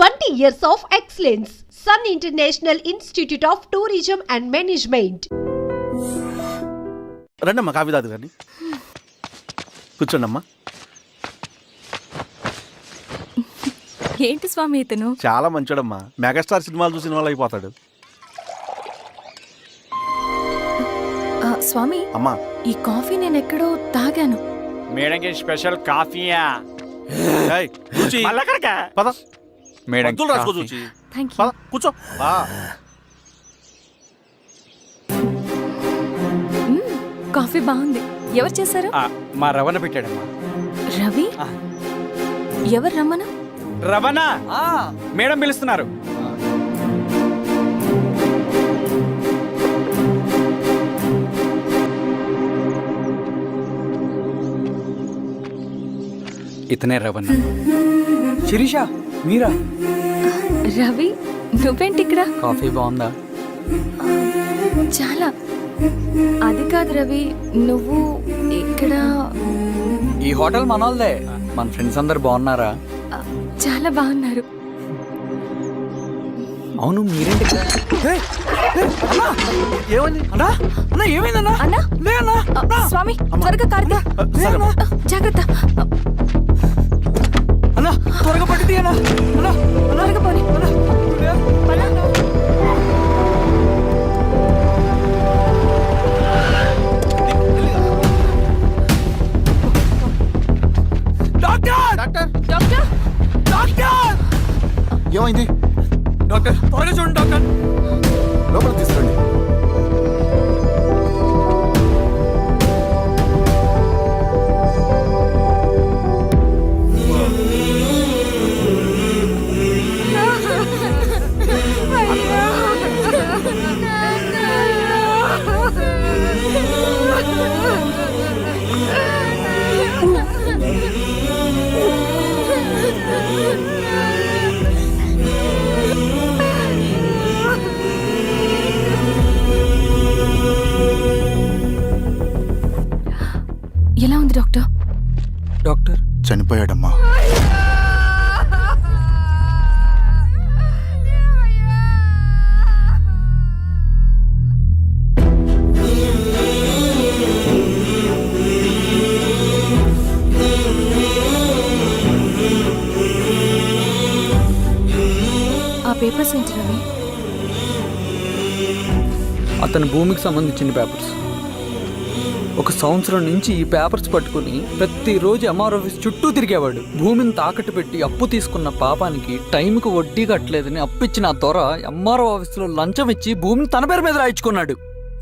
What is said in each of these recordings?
20 years of excellence. Sun International Institute of Tourism and Management. రండమ్మా coffee తాదు కానీ కూర్చోండమ్మా. ఏంటి స్వామి ఇతను? చాలా మంచోడమ్మా, మెగాస్టార్ సినిమాలు చూసిన వాళ్ళు అయిపోతాడు. స్వామి అమ్మా ఈ కాఫీ నేను ఎక్కడో తాగాను. మేడంకి స్పెషల్ కాఫీయా? ఏయ్, కూర్చో. పద మేడం మందులు రాసుకో చూచి. Thank you. పద కూర్చో. కాఫీ బాగుంది. ఎవరు చేశారు? మా రవణ పెట్టాడమ్మా. రవి? ఎవరు రమ్మను? రవణ మేడం పిలుస్తున్నారు. ఇతనే రవణ. శిరీష మీరా? రవి నువ్వేంటి ఇక్కడ? కాఫీ బాగుందా? చాలా. అది కాదు రవి, నువ్వు ఇక్కడ. ఈ హోటల్ మనోల్దే. మన ఫ్రెండ్స్ అందరు బాగున్నారా? చాలా బాగున్నారు. అవును మీరేంటి ఇక్కడ? ఏమైంది అన్నా అన్నా ఏమైందన్నా? అన్నా లే అన్నా. స్వామి త్వరగా కార్తీ. జాగ్రత్త అన్నా, త్వరగా పట్టిది అన్నా. అన్నా త్వరగా పోనీ. ఏమైంది డాక్టర్? త్వరగా చూడండి డాక్టర్. లోపల తీసుకురండి. ఎలా ఉంది డాక్టర్? డాక్టర్ చనిపోయాడమ్మా. ఆ పేపర్స్ ఏంటి రవి? అతని భూమికి సంబంధించిన పేపర్స్. ఒక సంవత్సరం నుంచి ఈ పేపర్స్ పట్టుకుని ప్రతిరోజు ఎంఆర్ ఆఫీస్ చుట్టూ తిరిగేవాడు. భూమిని తాకట్టు పెట్టి అప్పు తీసుకున్న పాపానికి టైంకి వడ్డీ కట్టలేదని అప్పిచ్చిన ఆ దొర ఎంఆర్ఓ ఆఫీస్లో లంచం ఇచ్చి భూమిని తన పేరు మీద రాయించుకున్నాడు.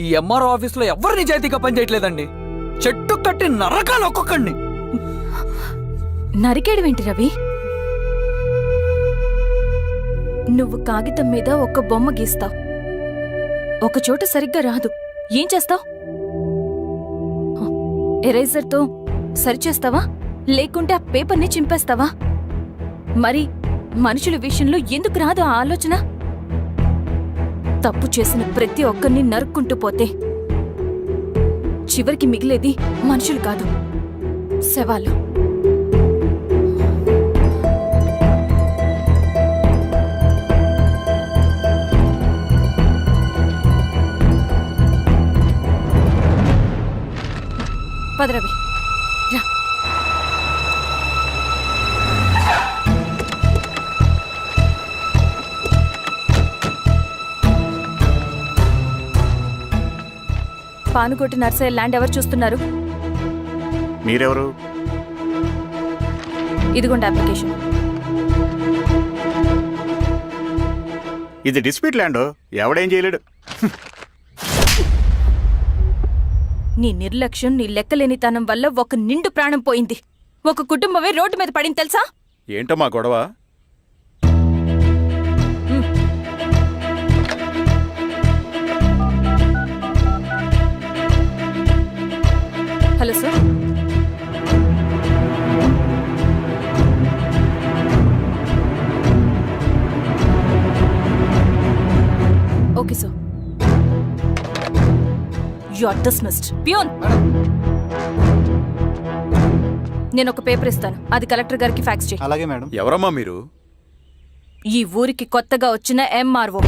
ఈ ఎంఆర్ఓ ఆఫీస్లో ఎవరు నిజాయితీగా పనిచేయట్లేదండి. చెట్టు కట్టి నరకాలు ఒక్కొక్కడిని. నరికేయడమేంటి రవి? నువ్వు కాగితం మీద ఒక బొమ్మ గీస్తావు, ఒక చోట సరిగ్గా రాదు, ఏం చేస్తావు? ఎరేజర్తో సరిచేస్తావా, లేకుంటే ఆ పేపర్ని చింపేస్తావా? మరి మనుషుల విషయంలో ఎందుకు రాదు ఆ ఆలోచన? తప్పు చేసిన ప్రతి ఒక్కరిని నరుక్కుంటూ పోతే చివరికి మిగిలేది మనుషులు కాదు, శవాలు. పదరవి రా. పానుకోటి నర్సయ్య ల్యాండ్ ఎవరు చూస్తున్నారు? మీరెవరు? ఇదిగోండి అప్లికేషన్. ఇది డిస్ప్యూట్ ల్యాండ్, ఎవడేం చేయలేడు. నీ నిర్లక్ష్యం, నీ లెక్కలేనితనం వల్ల ఒక నిండు ప్రాణం పోయింది. ఒక కుటుంబమే రోడ్డు మీద పడింది తెలుసా? ఏంటమ్మా గొడవ? Hello sir. Okay sir. You are dismissed. Pion! నేను ఒక పేపర్ ఇస్తాను, అది కలెక్టర్ గారికి ఫ్యాక్స్ చేయి. అలాగే మేడం. ఎవరమ్మా మీరు? ఈ ఊరికి కొత్తగా వచ్చిన ఎంఆర్ఓ.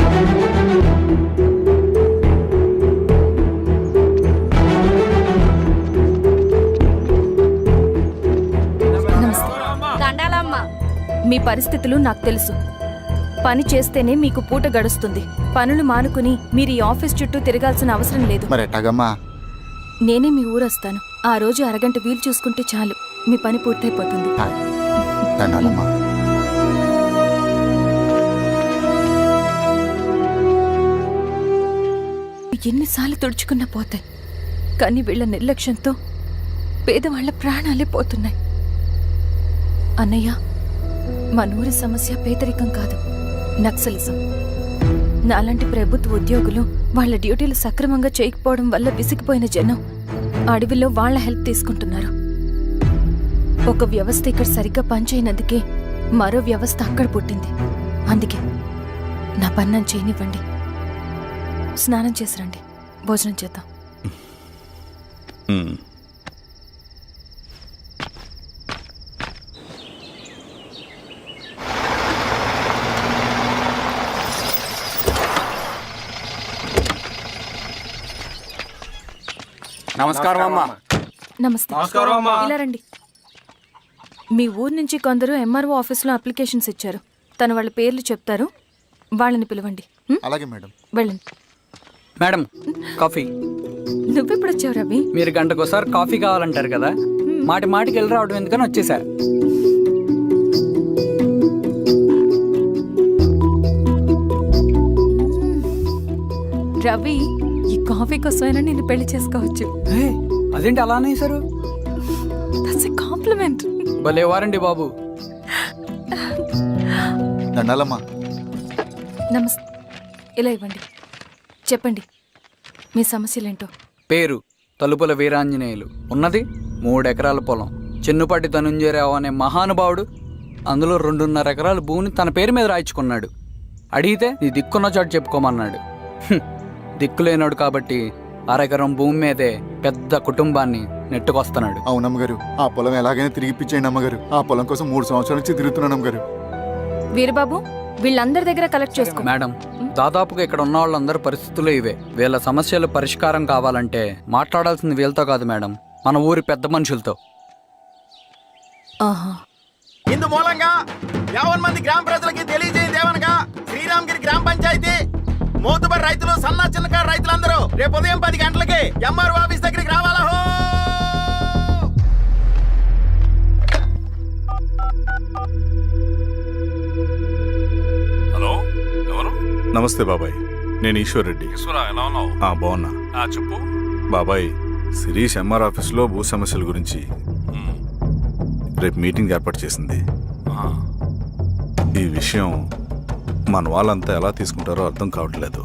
మీ పరిస్థితులు నాకు తెలుసు. పని చేస్తేనే మీకు పూట గడుస్తుంది. పనులు మానుకుని మీరు ఈ ఆఫీస్ చుట్టూ తిరగాల్సిన అవసరం లేదు. మరి ఎట్టాగమ్మా? నేనే మీ ఊరొస్తాను. ఆ రోజు అరగంట వీలు చూసుకుంటే చాలు, మీ పని పూర్తయిపోతుంది. దండాలమ్మా. ఎన్నిసార్లు తుడుచుకున్నా పోతాయి, కానీ వీళ్ళ నిర్లక్ష్యంతో పేదవాళ్ల ప్రాణాలే పోతున్నాయి. అన్నయ్య, మన ఊరి సమస్య పేదరికం కాదు, నక్సలిజం. నాలాంటి ప్రభుత్వ ఉద్యోగులు వాళ్ళ డ్యూటీలు సక్రమంగా చేయకపోవడం వల్ల విసిగిపోయిన జనం అడవిలో వాళ్ళ హెల్ప్ తీసుకుంటున్నారు. ఒక వ్యవస్థ ఇక్కడ సరిగ్గా పనిచేయనందుకే మరో వ్యవస్థ అక్కడ పుట్టింది. అందుకే నా పన్నం చేయనివ్వండి. స్నానం చేసిరండి, భోజనం చేద్దాం. నమస్కారం అమ్మా. నమస్తే. ఇలా రండి. మీ ఊరు నుంచి కొందరు ఎంఆర్ఓ ఆఫీస్లో అప్లికేషన్స్ ఇచ్చారు. తను వాళ్ళ పేర్లు చెప్తారు, వాళ్ళని పిలవండి. అలాగే మేడం. వెళ్ళండి. Madam, coffee. నువ్వెప్పుడు వచ్చావు రవి? మీరు గంటకోసారి కాఫీ కావాలంటారు కదా, మాటి మాటికి వెళ్ళి రావడం ఎందుకని వచ్చేసా. రవి, ఈ కాఫీ కోసమైనా నేను పెళ్లి చేసుకోవచ్చు. అదేంటి అలా అనేసారు? That's a compliment. భలే వారండి బాబు. దండాలమ్మా. నమస్తే. ఇలా ఇవ్వండి. చెప్పండి, మీ సమస్యలేంటో. పేరు తలుపుల వీరాంజనేయులు. ఉన్నది 3 ఎకరాల పొలం. చెన్నుపాటి ధనుంజయరావు అనే మహానుభావుడు అందులో 2.5 ఎకరాల భూమిని తన పేరు మీద రాయించుకున్నాడు. అడిగితే నీ దిక్కున్న చోటు చెప్పుకోమన్నాడు. దిక్కులేనాడు కాబట్టి 1/2 ఎకరం భూమి మీదే పెద్ద కుటుంబాన్ని నెట్టుకొస్తున్నాడు. అవునమ్మగారు, ఆ పొలం ఎలాగైనా తిరిగి ఇప్పించేయండి అమ్మగారు. ఆ పొలం కోసం 3 సంవత్సరాల నుంచి తిరుగుతున్నాను అమ్మగారు. వీరబాబు, వీళ్ళందరి దగ్గర కలెక్ట్ చేసుకో. మేడం, దాదాపుగా ఇక్కడ ఉన్న వాళ్ళందరి పరిస్థితులు ఇవే. వీళ్ళ సమస్యలు పరిష్కారం కావాలంటే మాట్లాడాల్సింది వీళ్ళతో కాదు మేడం, మన ఊరి పెద్ద మనుషులతో. ఆహా. ఇందు మూలంగా 50 మంది గ్రామ ప్రజలకి తెలియజేయదేవనగా శ్రీరామగిరి గ్రామ పంచాయతీ మోతుబరి రైతులు, సన్న చిన్నకారు రైతులందరూ రేపు ఉదయం 10 గంటలకి ఎంఆర్ఓ ఆఫీస్ దగ్గరికి రావాలా. హలో, ఎవరు? నమస్తే బాబాయ్, నేను ఈశ్వర్ రెడ్డి. ఎలా ఉన్నావు? బాగున్నా. చెప్పు బాబాయ్, శిరీష్ ఎంఆర్ ఆఫీస్లో భూ సమస్యల గురించి రేపు మీటింగ్ ఏర్పాటు చేసింది. ఈ విషయం మన వాళ్ళంతా ఎలా తీసుకుంటారో అర్థం కావట్లేదు.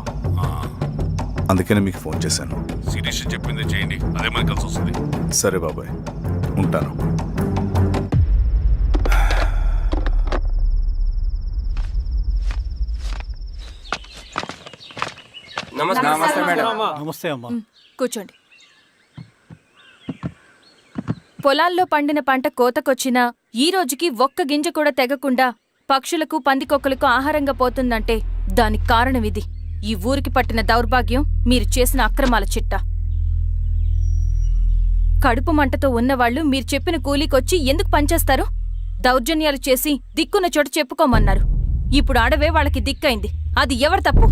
అందుకనే మీకు ఫోన్ చేశాను. శిరీష్ చెప్పింది చేయండి, అదే మనకి కలిసి వస్తుంది. సరే బాబాయ్, ఉంటాను. నమస్తే మేడం. నమస్తే అమ్మా. కూర్చోండి. పొలాల్లో పండిన పంట కోతకొచ్చినా ఈ రోజుకి ఒక్క గింజ కూడా తెగకుండా పక్షులకు, పందికొక్కలకు ఆహారంగా పోతుందంటే దానికి కారణం ఇది. ఈ ఊరికి పట్టిన దౌర్భాగ్యం మీరు చేసిన అక్రమాల చిట్టా. కడుపు మంటతో ఉన్నవాళ్లు మీరు చెప్పిన కూలీకొచ్చి ఎందుకు పనిచేస్తారు? దౌర్జన్యాలు చేసి దిక్కున్న చోట చెప్పుకోమన్నారు. ఇప్పుడు అడవే వాళ్ళకి దిక్కైంది. అది ఎవరి తప్పు?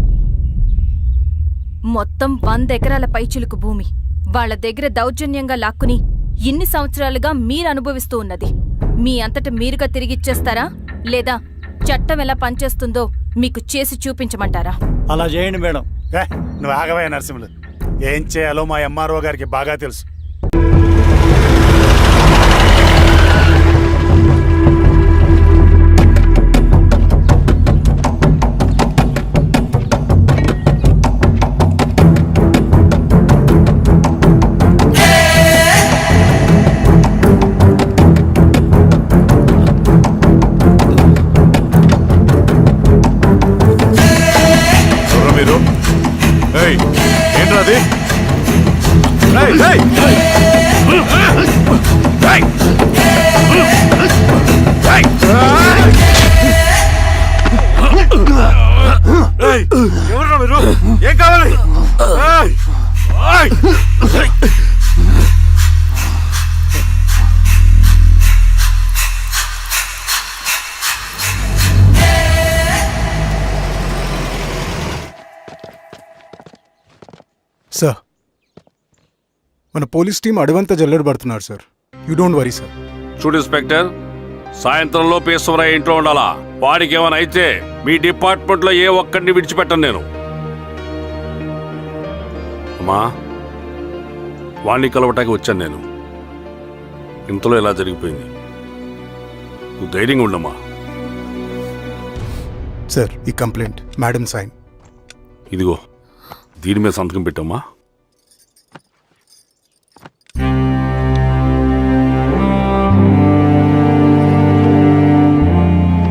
మొత్తం 100 ఎకరాల పైచిలుకు భూమి వాళ్ల దగ్గర దౌర్జన్యంగా లాక్కుని ఇన్ని సంవత్సరాలుగా మీరు అనుభవిస్తూ ఉన్నది. మీ అంతట మీరుగా తిరిగిచ్చేస్తారా, లేదా చట్టం ఎలా పనిచేస్తుందో మీకు చేసి చూపించమంటారా? అలా చేయండి మేడం. నువ్వు ఆగవే నరసింహులు, ఏం చేయాలో మా ఎంఆర్ఓ గారికి బాగా తెలుసు. ఏంట్రా అది? ఎవరు మీరు? ఏం కావాలి? ఏయ్! ఏయ్! సార్ మన పోలీస్ టీం అడవంతా జల్లెడ పడుతున్నారు sir. You don't worry sir. చూడు ఇన్స్పెక్టర్, సాయంత్రంలో పేశ్వరయ్య ఇంట్లో ఉండాలా. వాడికి ఏమైనా అయితే మీ డిపార్ట్మెంట్లో ఏ ఒక్కడిని విడిచిపెట్టను నేను. అమ్మా, వాణ్ణి కలవటానికి వచ్చాను నేను. ఇంతలో ఇలా జరిగిపోయింది. నువ్వు ధైర్యంగా ఉండమ్మా. సార్ ఈ కంప్లైంట్ మేడం సైన్. ఇదిగో దీని మీద సంతకం పెట్టమ్మా.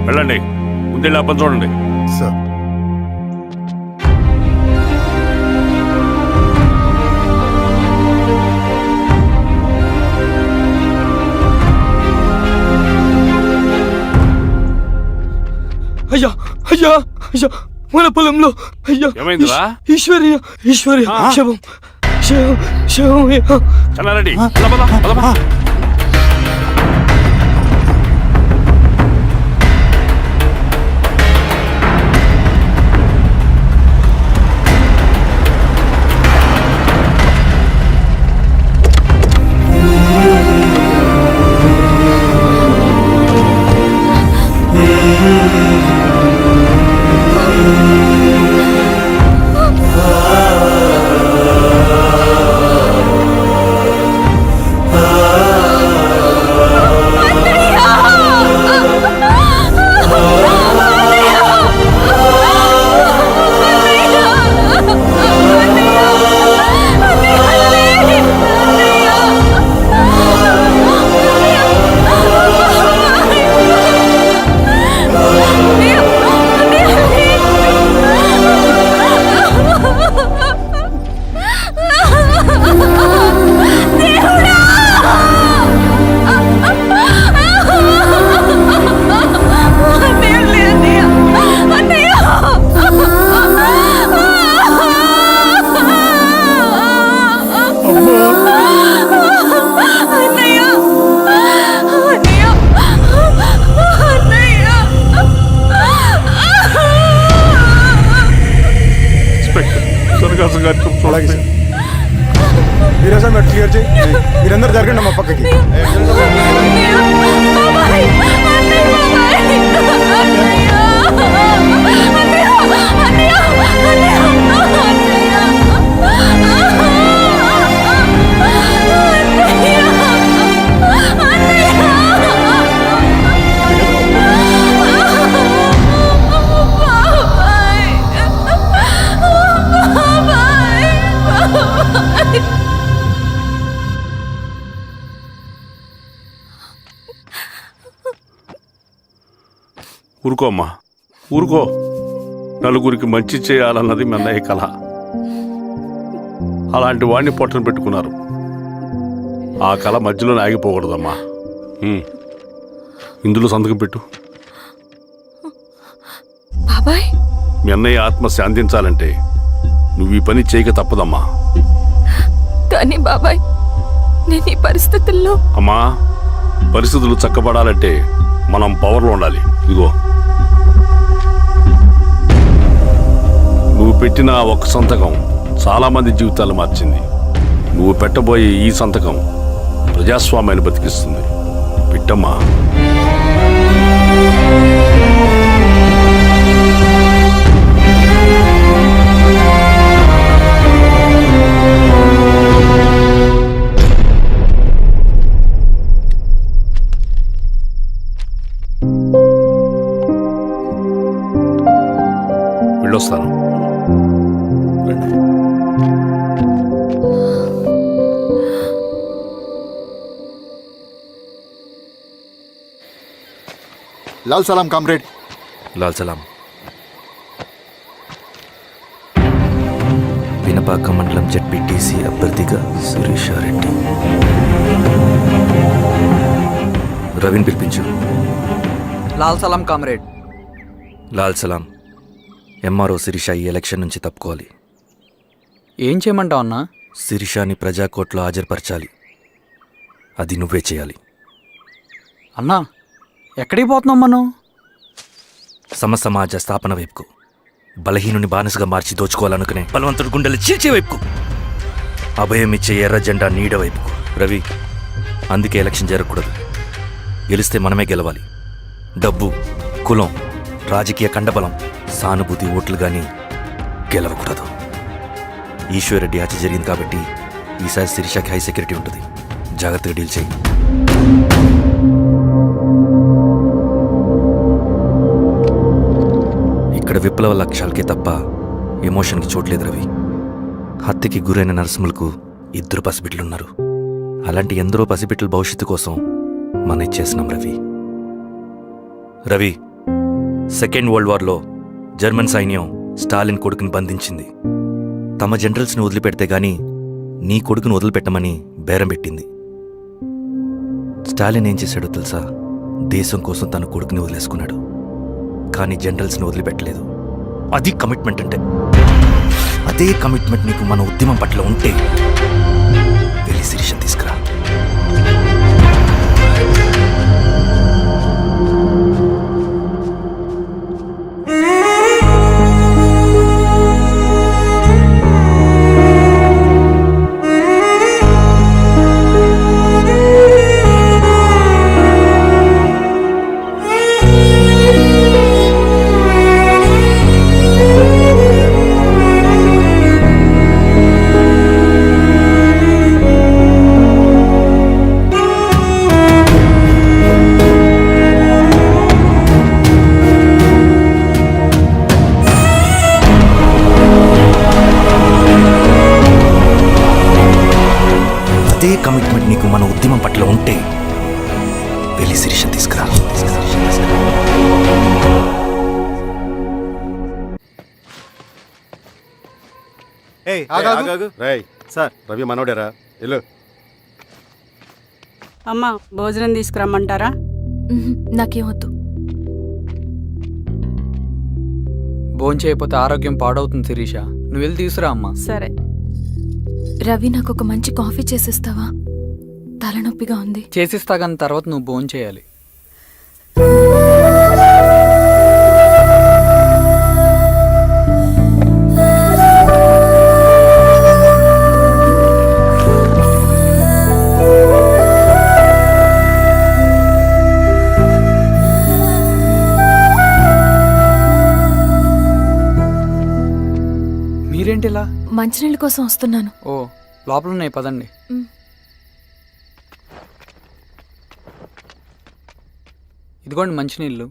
వెళ్ళండి, ముందే అబ్బని చూడండి. సార్ అయ్యా అయ్యా అయ్యా, మన పొలంలో అయ్యా ఏమైందిరా? ఈశ్వర్య శవం శవం శవం అయ్యా. చెన్నారెడ్డి, పద. అలాగే సార్. మీరేసా మీరు క్లియర్ చేయి. మీరందరూ జరగండి మా పక్కకి. ఊరుకో అమ్మా, ఊరుకో. నలుగురికి మంచి చేయాలన్నది మీ అన్నయ్య కళ. అలాంటి వాడిని పొట్టను పెట్టుకున్నారు. ఆ కళ మధ్యలోనే ఆగిపోకూడదమ్మా. ఇందులో సంతకం పెట్టు. బాబాయ్, మీ అన్నయ్య ఆత్మ శాంతించాలంటే నువ్వు ఈ పని చేయక తప్పదమ్మా. కానీ బాబాయ్, నేను ఈ పరిస్థితుల్లో. అమ్మా, పరిస్థితులు చక్కబడాలంటే మనం పవర్లో ఉండాలి. ఇదిగో నువ్వు పెట్టిన ఆ ఒక్క సంతకం చాలా మంది జీవితాలు మార్చింది. నువ్వు పెట్టబోయే ఈ సంతకం ప్రజాస్వామ్యాన్ని బతికిస్తుంది. పెట్టమ్మా. వెళ్ళొస్తాను. లాల్ సలాం కామ్రేడ్. లాల్ సలాం. వినపాక మండలం జెడ్పీటీసీ అభ్యర్థిగా సురేషారెడ్డి. రవిని పిలిపించు. లాల్ సలాం కామ్రేడ్. లాల్ సలాం. ఎంఆర్ఓ శిరీష ఈ ఎలక్షన్ నుంచి తప్పుకోవాలి. ఏం చేయమంటావు అన్నా? శిరీషని ప్రజాకోర్టులో హాజరుపరచాలి. అది నువ్వే చేయాలి. అన్నా ఎక్కడికి పోతున్నాం మనం? సమసమాజ స్థాపన వైపుకు, బలహీనుని బానిసగా మార్చి దోచుకోవాలనుకునే బలవంతుడు గుండెలు చీల్చే వైపుకు, అభయం ఇచ్చే ఎర్ర జెండా నీడ వైపుకు. రవి, అందుకే ఎలక్షన్ జరగకూడదు. గెలిస్తే మనమే గెలవాలి. డబ్బు, కులం, రాజకీయ కండబలం, సానుభూతి ఓట్లు గాని గెలవకూడదు. ఈశ్వర్రెడ్డి హత్య జరిగింది కాబట్టి ఈసారి శిరీషకి హై సెక్యూరిటీ ఉంటుంది. జాగ్రత్తగా డీల్ చేయి. ఇక్కడ విప్లవ లక్ష్యాలకే తప్ప ఎమోషన్కి చోట్లేదు రవి. హత్యకి గురైన నరసింహులకు 2 పసిబిడ్డలున్నారు. అలాంటి ఎందరో పసిబిడ్డల భవిష్యత్తు కోసం మనం ఇచ్చేసినాం రవి. రవి, సెకండ్ వరల్డ్ వార్లో జర్మన్ సైన్యం స్టాలిన్ కొడుకుని బంధించింది. తమ జనరల్స్ని వదిలిపెడితే గాని నీ కొడుకును వదిలిపెట్టమని బేరం పెట్టింది. స్టాలిన్ ఏం చేశాడో తెలుసా? దేశం కోసం తన కొడుకుని వదిలేసుకున్నాడు. కానీ జనరల్స్ని వదిలిపెట్టలేదు. అది కమిట్మెంట్ అంటే. అదే కమిట్మెంట్ నీకు మన ఉద్యమం పట్ల ఉంటే వెళ్ళి శిరీష తీసుకురా. అదే కమిట్మెంట్ నీకు మన ఉద్యమం పట్ల ఉంటే వెళ్ళి శిరీష తీసుకురా. సార్, రవి మనోడేరా? వెళ్ళు. అమ్మా, భోజనం తీసుకురమ్మంటారా? నాకేమొద్దు. భోంచేయకపోతే ఆరోగ్యం పాడవుతుంది శిరీష. నువ్వు వెళ్ళి తీసురా అమ్మా. సరే. రవి, నాకు ఒక మంచి కాఫీ చేసిస్తావా? తలనొప్పిగా ఉంది. చేసిస్తా కానీ తర్వాత నువ్వు భోంచేయాలి. మీరేంటిలా? మంచినీళ్ళ కోసం వస్తున్నాను. ఓ, లోపల ఉన్నాయి, పదండి. ఇదిగోండి మంచినీళ్ళు.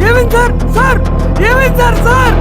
ఏమైంది సార్? సార్ ఏమైంది సార్? సార్